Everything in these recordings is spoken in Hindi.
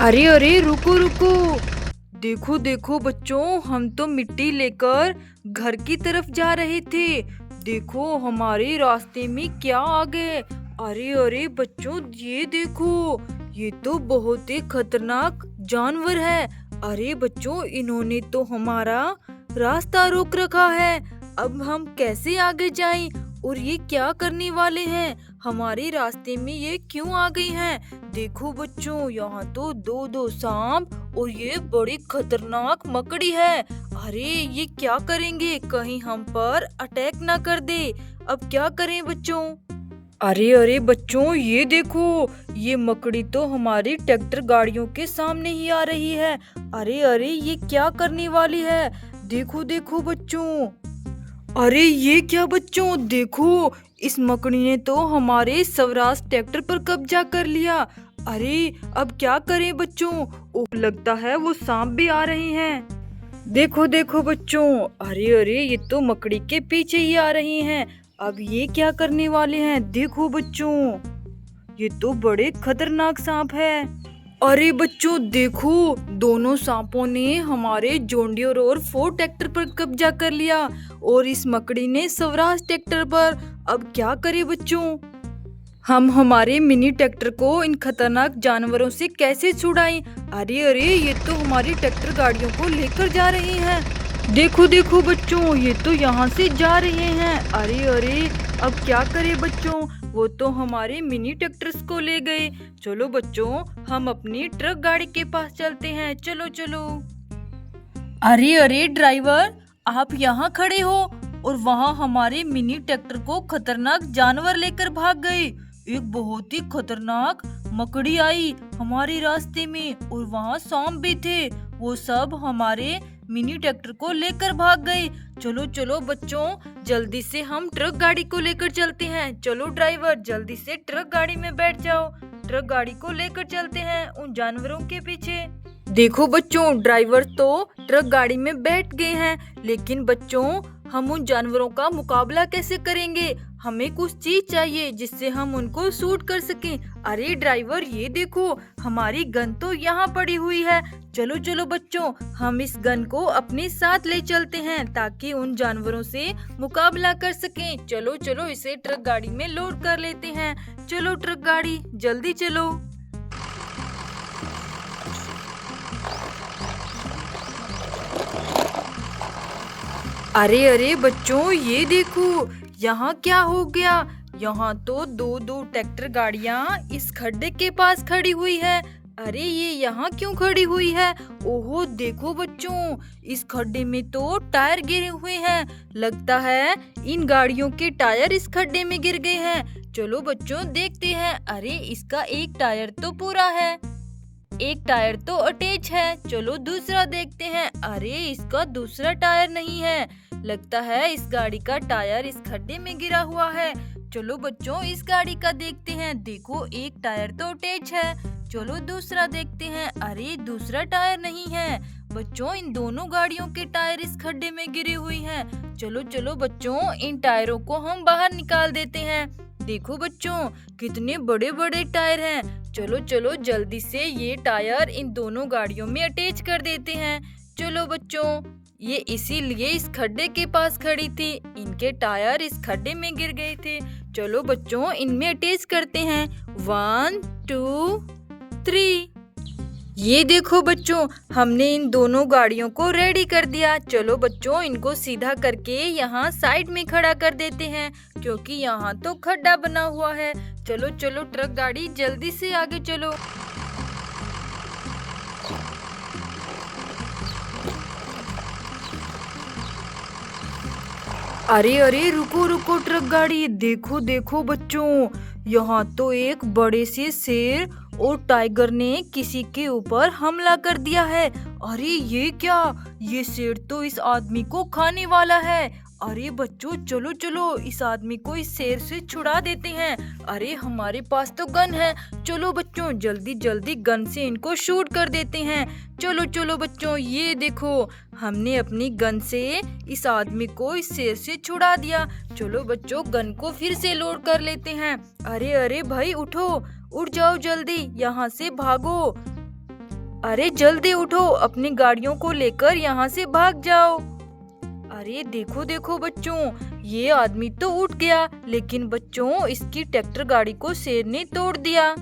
अरे अरे रुको रुको। देखो देखो बच्चों, हम तो मिट्टी लेकर घर की तरफ जा रहे थे। देखो हमारे रास्ते में क्या आ गए। अरे अरे बच्चों, ये देखो, ये तो बहुत ही खतरनाक जानवर है। अरे बच्चों, इन्होंने तो हमारा रास्ता रोक रखा है। अब हम कैसे आगे जाएं? और ये क्या करने वाले हैं? हमारे रास्ते में ये क्यों आ गई हैं? देखो बच्चों, यहाँ तो दो दो सांप और ये बड़ी खतरनाक मकड़ी है। अरे ये क्या करेंगे? कहीं हम पर अटैक ना कर दे। अब क्या करें बच्चों? अरे अरे बच्चों, ये देखो, ये मकड़ी तो हमारी ट्रैक्टर गाड़ियों के सामने ही आ रही है। अरे अरे, ये क्या करने वाली है? देखो देखो बच्चों। अरे ये क्या बच्चों, देखो, इस मकड़ी ने तो हमारे स्वराज ट्रैक्टर पर कब्जा कर लिया। अरे अब क्या करें बच्चों? ओ, लगता है वो सांप भी आ रहे हैं। देखो देखो बच्चों, अरे अरे, ये तो मकड़ी के पीछे ही आ रही हैं। अब ये क्या करने वाले हैं? देखो बच्चों, ये तो बड़े खतरनाक सांप है। अरे बच्चों देखो, दोनों सांपों ने हमारे जॉन डियर और फोर्ड ट्रैक्टर पर कब्जा कर लिया और इस मकड़ी ने स्वराज ट्रैक्टर पर। अब क्या करें बच्चों? हम हमारे मिनी ट्रैक्टर को इन खतरनाक जानवरों से कैसे छुड़ाएं? अरे अरे, ये तो हमारी ट्रैक्टर गाड़ियों को लेकर जा रही हैं। देखो देखो बच्चों, ये तो यहाँ से जा रहे हैं। अरे अरे, अब क्या करें बच्चों? वो तो हमारे मिनी ट्रैक्टर्स को ले गए। चलो बच्चों, हम अपनी ट्रक गाड़ी के पास चलते हैं। चलो चलो। अरे अरे ड्राइवर, आप यहाँ खड़े हो और वहाँ हमारे मिनी ट्रैक्टर को खतरनाक जानवर लेकर भाग गए। एक बहुत ही खतरनाक मकड़ी आई हमारे रास्ते में और वहाँ सांप भी थे। वो सब हमारे मिनी ट्रैक्टर को लेकर भाग गए। चलो चलो बच्चों, जल्दी से हम ट्रक गाड़ी को लेकर चलते हैं। चलो ड्राइवर, जल्दी से ट्रक गाड़ी में बैठ जाओ। ट्रक गाड़ी को लेकर चलते हैं उन जानवरों के पीछे। देखो बच्चों, ड्राइवर तो ट्रक गाड़ी में बैठ गए हैं, लेकिन बच्चों, हम उन जानवरों का मुकाबला कैसे करेंगे? हमें कुछ चीज चाहिए जिससे हम उनको शूट कर सकें। अरे ड्राइवर, ये देखो, हमारी गन तो यहाँ पड़ी हुई है। चलो चलो बच्चों, हम इस गन को अपने साथ ले चलते हैं ताकि उन जानवरों से मुकाबला कर सकें। चलो चलो, इसे ट्रक गाड़ी में लोड कर लेते हैं। चलो ट्रक गाड़ी, जल्दी चलो। अरे अरे बच्चों, ये देखो, यहाँ क्या हो गया? यहाँ तो दो दो ट्रैक्टर गाड़ियाँ इस खड्डे के पास खड़ी हुई है। अरे ये यहाँ क्यों खड़ी हुई है? ओहो देखो बच्चों, इस खड्डे में तो टायर गिरे हुए हैं। लगता है इन गाड़ियों के टायर इस खड्डे में गिर गए हैं। चलो बच्चों, देखते हैं। अरे इसका एक टायर तो पूरा है, एक टायर तो अटैच है। चलो दूसरा देखते हैं। अरे इसका दूसरा टायर नहीं है। लगता है इस गाड़ी का टायर इस खड्डे में गिरा हुआ है। चलो बच्चों, इस गाड़ी का देखते हैं। देखो, एक टायर तो अटैच है। चलो दूसरा देखते हैं। अरे दूसरा टायर नहीं है। बच्चों, इन दोनों गाड़ियों के टायर इस खड्डे में गिरे हुए हैं। चलो चलो बच्चों, इन टायरों को हम बाहर निकाल देते हैं। देखो बच्चों, कितने बड़े बड़े टायर हैं। चलो चलो, जल्दी से ये टायर इन दोनों गाड़ियों में अटैच कर देते हैं। चलो बच्चों, ये इसीलिए इस खड्डे के पास खड़ी थी। इनके टायर इस खड्डे में गिर गए थे। चलो बच्चों, इनमें अटैच करते हैं। 1 2 3। ये देखो बच्चों, हमने इन दोनों गाड़ियों को रेडी कर दिया। चलो बच्चों, इनको सीधा करके यहाँ साइड में खड़ा कर देते हैं, क्योंकि यहाँ तो खड्डा बना हुआ है। चलो चलो ट्रक गाड़ी, जल्दी से आगे चलो। अरे अरे रुको रुको ट्रक गाड़ी, देखो देखो बच्चों, यहाँ तो एक बड़े से शेर और टाइगर ने किसी के ऊपर हमला कर दिया है। अरे ये क्या? ये शेर तो इस आदमी को खाने वाला है। अरे बच्चों, चलो चलो, इस आदमी को इस शेर से छुड़ा देते हैं। अरे हमारे पास तो गन है। चलो बच्चों, जल्दी जल्दी गन से इनको शूट कर देते हैं। चलो चलो बच्चों, ये देखो, हमने अपनी गन से इस आदमी को इस शेर से छुड़ा दिया। चलो बच्चों, गन को फिर से लोड कर लेते हैं। अरे अरे भाई, उठो, उठ जाओ जल्दी, यहाँ से भागो। अरे जल्दी उठो, अपनी गाड़ियों को लेकर यहाँ से भाग जाओ। अरे देखो देखो बच्चों, ये आदमी तो उठ गया, लेकिन बच्चों इसकी ट्रैक्टर गाड़ी को शेर ने तोड़ दिया।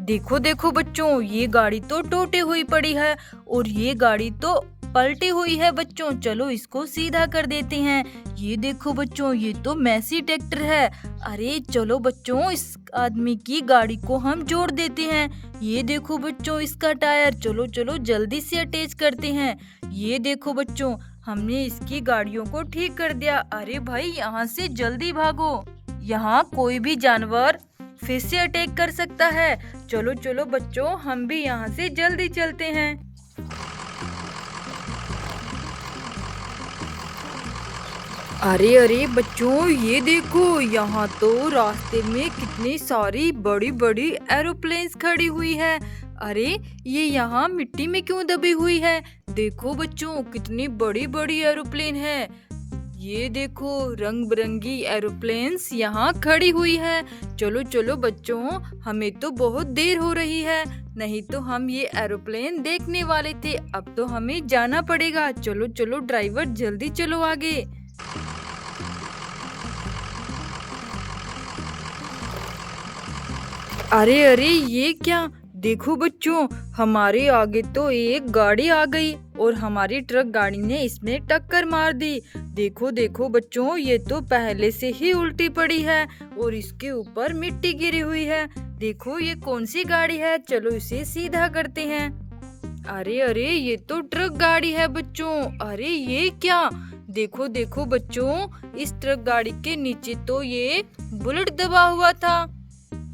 देखो देखो बच्चों, ये गाड़ी तो टूटी हुई पड़ी है और ये गाड़ी तो पलटी हुई है बच्चों। चलो इसको सीधा कर देते हैं। ये देखो बच्चों, ये तो मैसी ट्रैक्टर है। अरे चलो बच्चों, इस आदमी की गाड़ी को हम जोड़ देते हैं। ये देखो बच्चों इसका टायर, चलो चलो जल्दी से अटैच करते हैं। ये देखो बच्चों, हमने इसकी गाड़ियों को ठीक कर दिया। अरे भाई यहाँ से जल्दी भागो, यहाँ कोई भी जानवर फिर से अटैक कर सकता है। चलो चलो बच्चों, हम भी यहाँ से जल्दी चलते हैं। अरे अरे बच्चों, ये देखो, यहाँ तो रास्ते में कितनी सारी बड़ी बड़ी एरोप्लेन्स खड़ी हुई है। अरे ये यहाँ मिट्टी में क्यों दबी हुई है? देखो बच्चों, कितनी बड़ी बड़ी एरोप्लेन है। ये देखो, रंग बिरंगी एरोप्लेन्स यहाँ खड़ी हुई है। चलो चलो बच्चों, हमें तो बहुत देर हो रही है, नहीं तो हम ये एरोप्लेन देखने वाले थे। अब तो हमें जाना पड़ेगा। चलो चलो ड्राइवर, जल्दी चलो आगे। अरे अरे ये क्या? देखो बच्चों, हमारे आगे तो एक गाड़ी आ गई और हमारी ट्रक गाड़ी ने इसमें टक्कर मार दी। देखो देखो बच्चों, ये तो पहले से ही उल्टी पड़ी है और इसके ऊपर मिट्टी गिरी हुई है। देखो ये कौन सी गाड़ी है? चलो इसे सीधा करते हैं। अरे अरे, ये तो ट्रक गाड़ी है बच्चों। अरे ये क्या? देखो देखो बच्चों, इस ट्रक गाड़ी के नीचे तो ये बुलेट दबा हुआ था।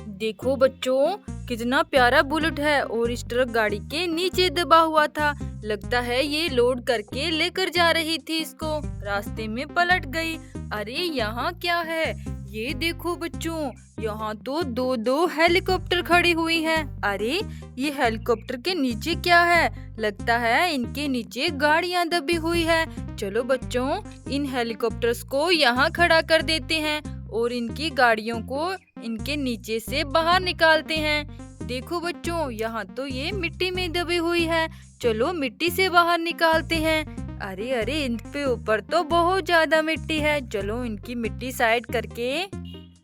देखो बच्चों, कितना प्यारा बुलेट है और इस ट्रक गाड़ी के नीचे दबा हुआ था। लगता है ये लोड करके लेकर जा रही थी इसको, रास्ते में पलट गई। अरे यहाँ क्या है? ये देखो बच्चों, यहाँ तो दो दो हेलीकॉप्टर खड़ी हुई हैं। अरे ये हेलीकॉप्टर के नीचे क्या है? लगता है इनके नीचे गाड़ियाँ दबी हुई है। चलो बच्चों, इन हेलीकॉप्टर्स को यहाँ खड़ा कर देते हैं और इनकी गाड़ियों को इनके नीचे से बाहर निकालते हैं। देखो बच्चों, यहाँ तो ये मिट्टी में दबी हुई है। चलो मिट्टी से बाहर निकालते हैं। अरे अरे, इन पे ऊपर तो बहुत ज्यादा मिट्टी है। चलो इनकी मिट्टी साइड करके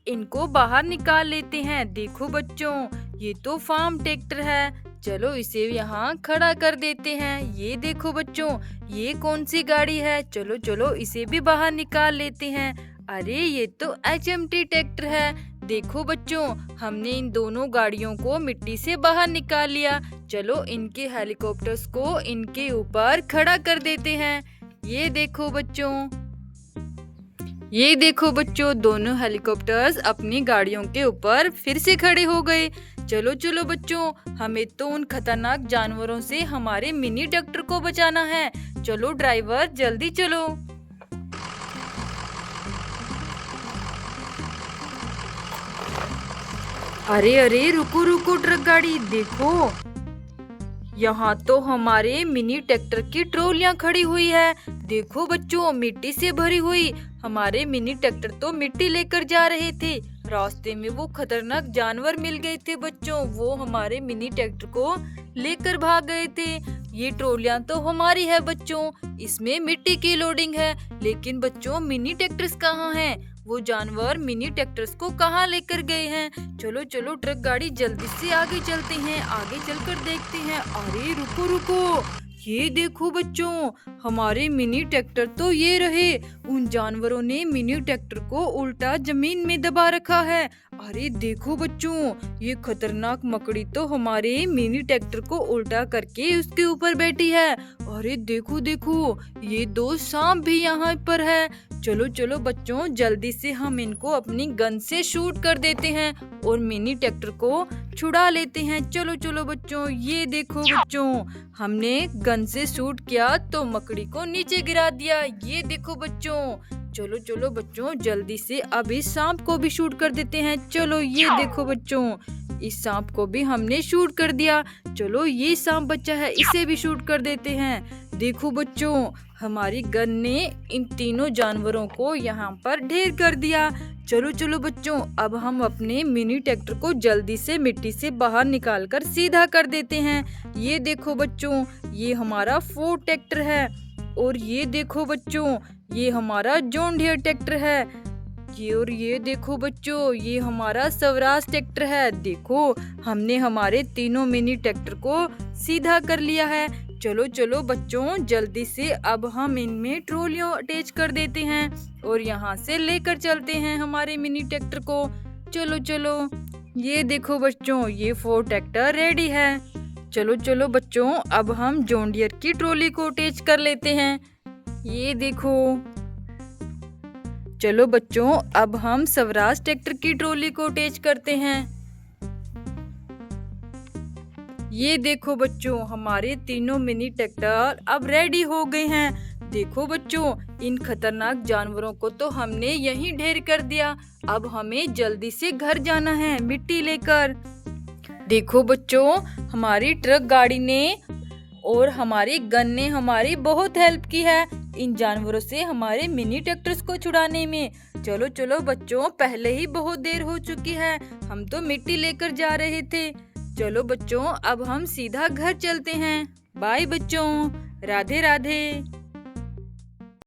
इनको बाहर निकाल लेते हैं। देखो बच्चों, ये तो फार्म ट्रैक्टर है। चलो इसे यहाँ खड़ा कर देते हैं। ये देखो बच्चों, ये कौन सी गाड़ी है? चलो चलो इसे भी बाहर निकाल लेते हैं। अरे ये तो HMT ट्रैक्टर है। देखो बच्चों, हमने इन दोनों गाड़ियों को मिट्टी से बाहर निकाल लिया। चलो इनके हेलीकॉप्टर्स को इनके ऊपर खड़ा कर देते हैं। ये देखो बच्चों, ये देखो बच्चों, दोनों हेलीकॉप्टर्स अपनी गाड़ियों के ऊपर फिर से खड़े हो गए। चलो चलो बच्चों, हमें तो उन खतरनाक जानवरों से हमारे मिनी ट्रैक्टर को बचाना है। चलो ड्राइवर, जल्दी चलो। अरे अरे, रुको रुको ट्रक गाड़ी, देखो यहाँ तो हमारे मिनी ट्रैक्टर की ट्रॉलियाँ खड़ी हुई है। देखो बच्चों, मिट्टी से भरी हुई। हमारे मिनी ट्रैक्टर तो मिट्टी लेकर जा रहे थे, रास्ते में वो खतरनाक जानवर मिल गए थे बच्चों, वो हमारे मिनी ट्रैक्टर को लेकर भाग गए थे। ये ट्रॉलियाँ तो हमारी है बच्चों, इसमें मिट्टी की लोडिंग है। लेकिन बच्चों, मिनी ट्रैक्टर्स कहाँ हैं? वो जानवर मिनी ट्रैक्टर्स को कहाँ लेकर गए हैं? चलो चलो ट्रक गाड़ी, जल्दी से आगे चलते हैं, आगे चलकर देखते हैं। अरे रुको रुको, ये देखो बच्चों, हमारे मिनी ट्रैक्टर तो ये रहे। उन जानवरों ने मिनी ट्रैक्टर को उल्टा जमीन में दबा रखा है। अरे देखो बच्चों, ये खतरनाक मकड़ी तो हमारे मिनी ट्रैक्टर को उल्टा करके उसके ऊपर बैठी है। अरे देखो देखो, ये दो सांप भी यहाँ पर है। चलो चलो बच्चों, जल्दी से हम इनको अपनी गन से शूट कर देते हैं और मिनी ट्रैक्टर को छुड़ा लेते हैं। चलो चलो बच्चों, ये देखो बच्चों, हमने गन से शूट किया तो मकड़ी को नीचे गिरा दिया। ये देखो बच्चों, चलो चलो बच्चों, जल्दी से अब इस सांप को भी शूट कर देते हैं। चलो ये देखो बच्चों, इस सांप को भी हमने शूट कर दिया। चलो ये सांप बच्चा है, इसे भी शूट कर देते हैं। देखो बच्चों, हमारी गन ने इन तीनों जानवरों को यहाँ पर ढेर कर दिया। चलो चलो बच्चों, अब हम अपने मिनी ट्रैक्टर को जल्दी से मिट्टी से बाहर निकालकर सीधा कर देते हैं। ये देखो बच्चों, ये हमारा फोर्ड ट्रैक्टर है। और ये देखो बच्चों, ये हमारा जॉन डियर ट्रैक्टर है। ये देखो बच्चों, ये हमारा स्वराज ट्रैक्टर है। देखो, हमने हमारे तीनों मिनी ट्रैक्टर को सीधा कर लिया है। चलो चलो बच्चों, जल्दी से अब हम इनमें ट्रॉलियां अटैच कर देते हैं और यहाँ से लेकर चलते हैं हमारे मिनी ट्रैक्टर को। चलो चलो, ये देखो बच्चों, ये फोर्ड ट्रैक्टर रेडी है। चलो चलो बच्चों, अब हम जॉन डियर की ट्रॉली को अटैच कर लेते हैं। ये देखो। चलो बच्चों, अब हम स्वराज ट्रैक्टर की ट्रॉली को अटैच करते हैं। ये देखो बच्चों, हमारे तीनों मिनी ट्रैक्टर अब रेडी हो गए हैं। देखो बच्चों, इन खतरनाक जानवरों को तो हमने यहीं ढेर कर दिया। अब हमें जल्दी से घर जाना है मिट्टी लेकर। देखो बच्चों, हमारी ट्रक गाड़ी ने और हमारी गन ने हमारी बहुत हेल्प की है इन जानवरों से हमारे मिनी ट्रैक्टर्स को छुड़ाने में। चलो चलो बच्चों, पहले ही बहुत देर हो चुकी है, हम तो मिट्टी लेकर जा रहे थे। चलो बच्चों, अब हम सीधा घर चलते हैं। बाय बच्चों, राधे राधे।